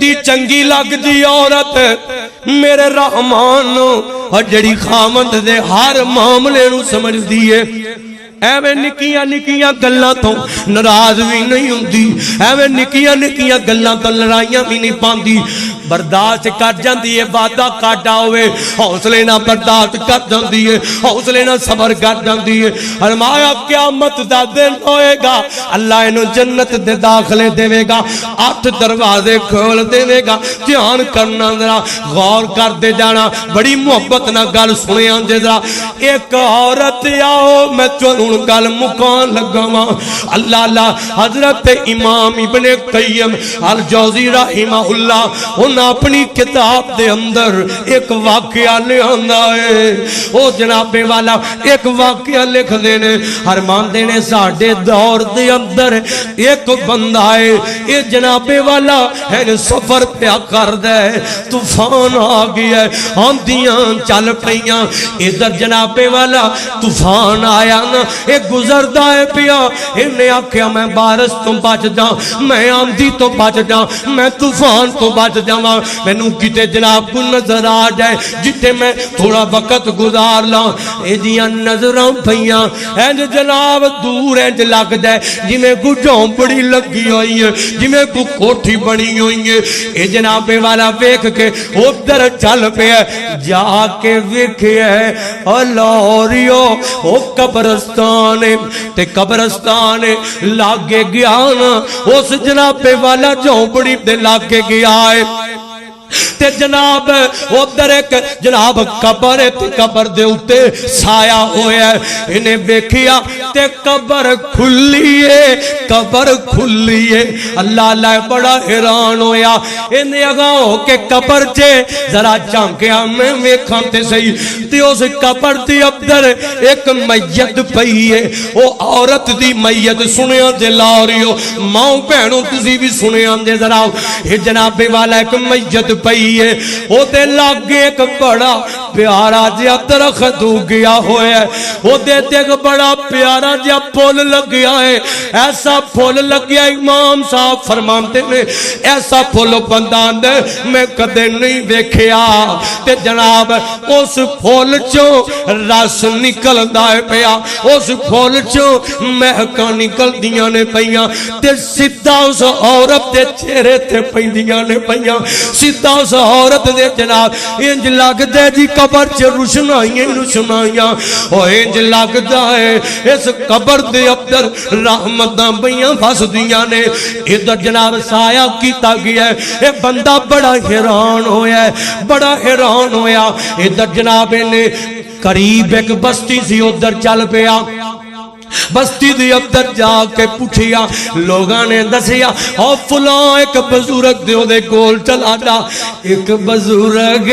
ایڈی چنگی لگ دی عورت میرے رحمان اور جڑی خامند دے ہر معاملے نو سمجھ دیئے ایویں نکیاں نکیاں گلاں تو ناراض بھی نہیں ہوندی ایویں نکیاں نکیاں گلاں تو لڑائیاں بھی نہیں پاندی برداشت کر جاندی ہے وعدہ کاٹا ہوئے حوصلے نہ برداشت کر جاندی ہے حوصلے نہ صبر کر جاندی ہے فرمایا قیامت دا دن ہوئے گا اللہ انہوں جنت دے داخلے دے گا 8 دروازے کھول دے گا دھیان کرنا ذرا غور کر دے جانا بڑی محبت نہ گل سنے آنجے ذرا ایک عورت آؤ میں چلوں گل مکان لگا ماں اللہ اللہ حضرت امام ابن قیم الجوزی رحمہ اللہ انہوں اپنی کتاب دے اندر ایک واقعہ لے آندہ ہے او جناب والا ایک واقعہ لکھ دینے حرمان دینے ساڑھے دور دے اندر ایک بندہ ہے یہ جناب والا ہے سفر پیا کر دے طوفان آ گیا ہے آندیاں چل پئیاں ادھر جناب والا طوفان آیا نا ایک گزردہ ہے پیا انہیں آکھیا میں بارش تو بچ جاؤں میں آندھی تو بچ جاؤں میں طوفان تو بچ جاؤں میں نو کتے جناب کو نظر آ جائے جتے میں تھوڑا وقت گزار لاؤں اے جیاں نظروں پھیاں اینج جناب دور اینج لگ جائے جی میں کو جھونپڑی لگی ہوئی ہے جی میں کو کوٹھی بنی ہوئی ہے اے جناب والا ویکھ کے ادھر چل پہ جا کے ویکھے اور لاہوریو او قبرستان تے قبرستان لاگے گیا نا اس جناب والا جھونپڑی دے لاگے گیا ہے تے جناب ادھر ایک جناب قبر تے قبر دے اتے سایہ ہوئے ہے انہیں بیکھیا تے قبر کھلی ہے اللہ اللہ بڑا حیران ہویا انہیں اگاؤ کہ قبر چے ذرا چانکیا میں ویکھاں تے صحیح تے اس قبر تے ابدر ایک میت پئی ہے وہ عورت دی میت سنیاں دے لاریو ماں بہنوں تسی بھی سنیاں دے ذرا یہ جناب والا ایک میت پئی ہے وہ دے لاگے ایک بڑا پیارا جیا درخت ہو گیا ہوئے ہے وہ دیتے ایک بڑا پیارا جیا پھول لگ گیا ہے ایسا پھول لگ گیا امام صاحب فرمانتے نے ایسا پھول بندان دے میں کدے نہیں دیکھیا تے جناب اس پھول چوں رس نکل دائے پیا اس پھول چوں مہکا نکل دیاں نے پیا تے سدھا اس عورت دے چہرے تے پیندیاں نے پیا سدھا اس عورت دے جناب انج لگ دے جی قبر چ روشنائیاں او انج لگ دے اس قبر دے اندر رحمتاں بیاں پھس دیاں نے ادھر جناب سایہ کیتا گیا ہے اے بندہ بڑا حیران ہویا ادھر جناب نے قریب ایک بستی سی ادھر چل پیا بستی دی اندر جا کے پوچھیا لوگاں نے دسیا او فلاں ایک بزرگ دیو دے گول چلا جا ایک بزرگ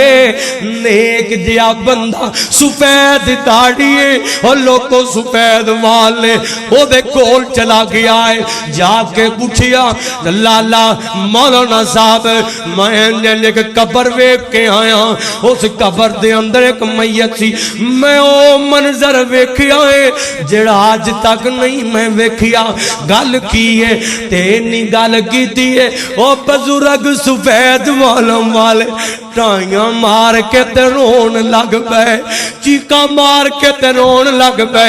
نیک جیا بندہ سفید داڑیے اور لوگوں سفید والے او دے گول چلا گیا ہے جا کے پوچھیا لالا مولانا صاحب میں ایک قبر ویکھ کے آیا اس قبر دے اندر ایک میت سی میں او منظر ویکھیا ہے جڑا آج تک نہیں میں ویکھیا گل کی ہے تینی گل کی دیئے او بزرگ سفید والے ٹائیاں مار کے تے رون لگ پے چیکا مار کے تے رون لگ پے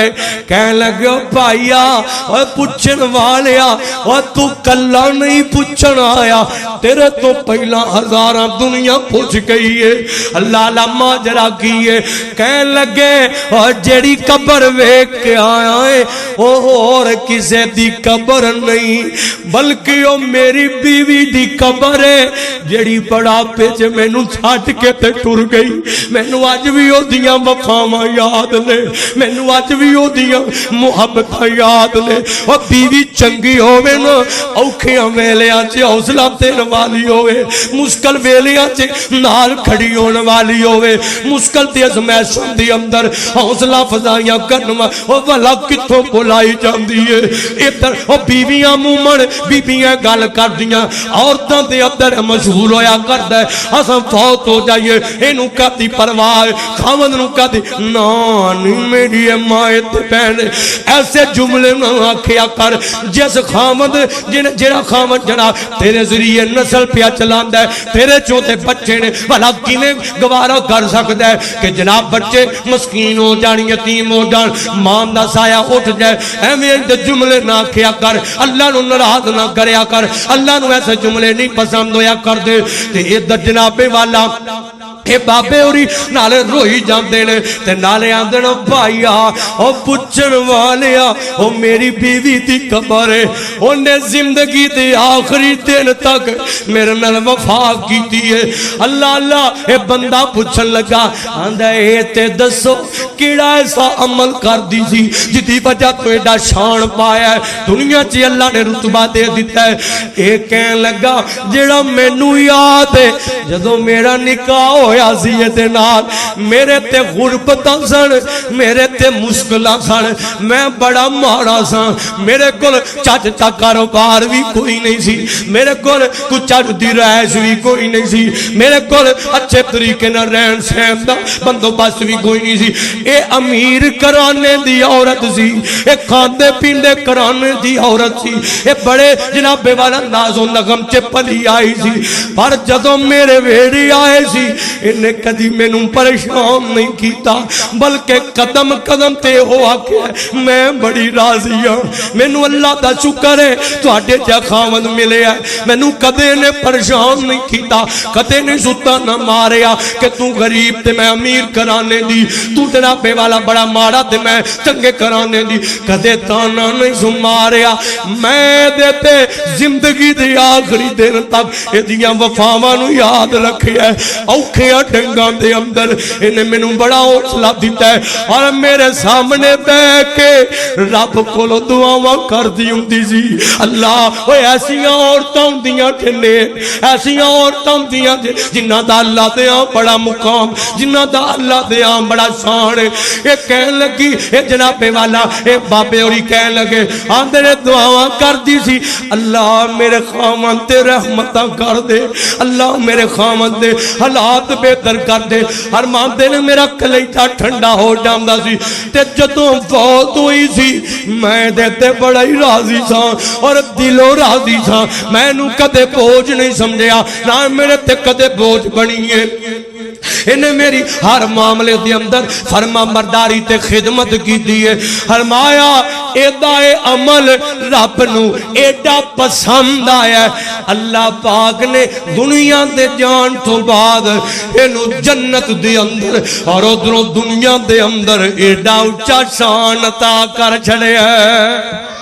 کہنے لگے بھائیا اور پوچھن والیا اور تو کلا نہیں پوچھن آیا تیرے تو پہلا ہزاراں دنیا پوچھ گئی ہے اللہ لما جرا کی ہے کہنے لگے اور جیڑی قبر ویکھ کے آیا ہے اور کسے دی قبر نہیں بلکہ وہ میری بیوی دی قبر ہے جیڑی بڑا پیچ میں نو چھاٹ کے تے ٹر گئی میں نو آج بھی ہو دیاں وفاواں یاد لے میں نو آج بھی ہو دیاں محبتاں یاد لے اور بیوی چنگی ہوئے نا اوکھیاں ویلیاں چے حوصلہ دین والی ہوئے مشکل ویلیاں چے نال کھڑی ہونے والی ہوئے مشکل تے ازمیشن دی اندر حوصلہ فضائیاں کرنوا اور والا کتوں بلائی جاندی ہے ادھر اور بیویاں مومن بیویاں گل کر دیاں عورتاں دے اندر مشہور وصول ہویا کردا ہے اساں فوت ہو جائیے اینوں کدی پرواہ خاوند نوں کدی نانی میری ماں تے بہن ایسے جملے نہ آکھیا کر جس خاوند جڑا خاوند جناب تیرے ذریعے نسل پیا چلاندا ہے تیرے چوتے بچے نے بھلا کیویں گوارا کر سکدا ہے کہ جناب بچے مسکین ہو جان یتیم ہو جان ماں دا سایہ اٹھ جائے ایویں دے جملے نہ کیا کر اللہ نو ناراض نہ کریا کر اللہ نو ایسے جملے نہیں پسند ہویا کر دے تے ادھر جناب والا اے بابے اوری نالے روئی جاندے نے تے نالے آندے نے بھائیا او پچھن والیا او میری بیوی دی قبر ہے اونے زندگی دے آخری دن تک میرے نال وفا کیتی ہے اللہ اللہ اے بندہ پچھن لگا آندا اے تے دسو کیڑا ایسا عمل کر دی سی جدی وجہ تو ایڈا شان پایا ہے دنیا چ اللہ نے رتبہ دے دیتا ہے اے کہن لگا جڑا مینوں یاد ہے جدوں میرا نکاح ہویا سی دے نال میرے تے غربتاں سن میرے تے مشکلاں سن میں بڑا ماڑا سا میرے کول چج دا کاروبار بھی کوئی نہیں سی میرے کول کوئی چج دی رہائش بھی کوئی نہیں سی میرے کول اچھے طریقے نال رہن سہن دا بندوبست بھی کوئی نہیں سی اے امیر گھرانے دی عورت سی اے کھاندے پیندے گھرانے دی عورت سی اے بڑے جناب والا ناز و نغم چ پلی آئی سی پر جدوں میرے ویڑی آئے سی انہیں کدی میں نوں پریشان نہیں کیتا بلکہ قدم قدم تے ہو آکے میں بڑی راضی ہوں میں نوں اللہ دا شکر ہے تو آٹے جا خاوند ملے ہے میں نوں کدے نے پریشان نہیں کیتا کدے نے ستا نہ ماریا کہ تو غریب تے میں امیر کرانے دی تو جناب والا بڑا مارا تے میں چنگے کرانے دی کدے تانا نہیں سو ماریا میں دیتے زندگی دی آخری دن تک یہ دیاں وفاواں نو یاد رکھے ہے اوکھیاں ڈنگاں دے اندر انہیں میں نوں بڑا حوصلہ دیتا ہے اور میرے سامنے بیٹھ کے رب کولو دعاواں کر دی ہوندی سی اللہ اوے ایسیاں عورتاں ہوندیاں ٹھنے ایسیاں عورتاں ہوندیاں جنہاں دا اللہ دے ہاں بڑا مقام جنہاں دا اللہ دے ہاں بڑا شان ہے اے کہن لگی اے جناب والا اے بابے اوری کہن لگے آندے نے دعاواں کر دی سی اللہ میرے خاوند تے رحمتاں کر دے اللہ میرے خاوند دے حالات بہتر کر دے ہر ماندے نے میرا کلیجہ ٹھنڈا ہو جاندا سی تے جدوں فوت ہوئی سی میں دیتے بڑا ہی راضی سا اور دلوں راضی سا میں نوں کدے بوجھ نہیں سمجھیا نہ میرے تے کدے بوجھ بنی ہے انہیں میری ہر معاملے دے اندر فرما مرداری تے خدمت کی دیئے فرمایا ایدائے عمل رب نو ایڈا پسند آیا ہے اللہ پاک نے دنیا دے جان تو بعد انہو جنت دے اندر اور ادھروں دنیا دے اندر ایڈا اچھا شان عطا کر چھڑے ہے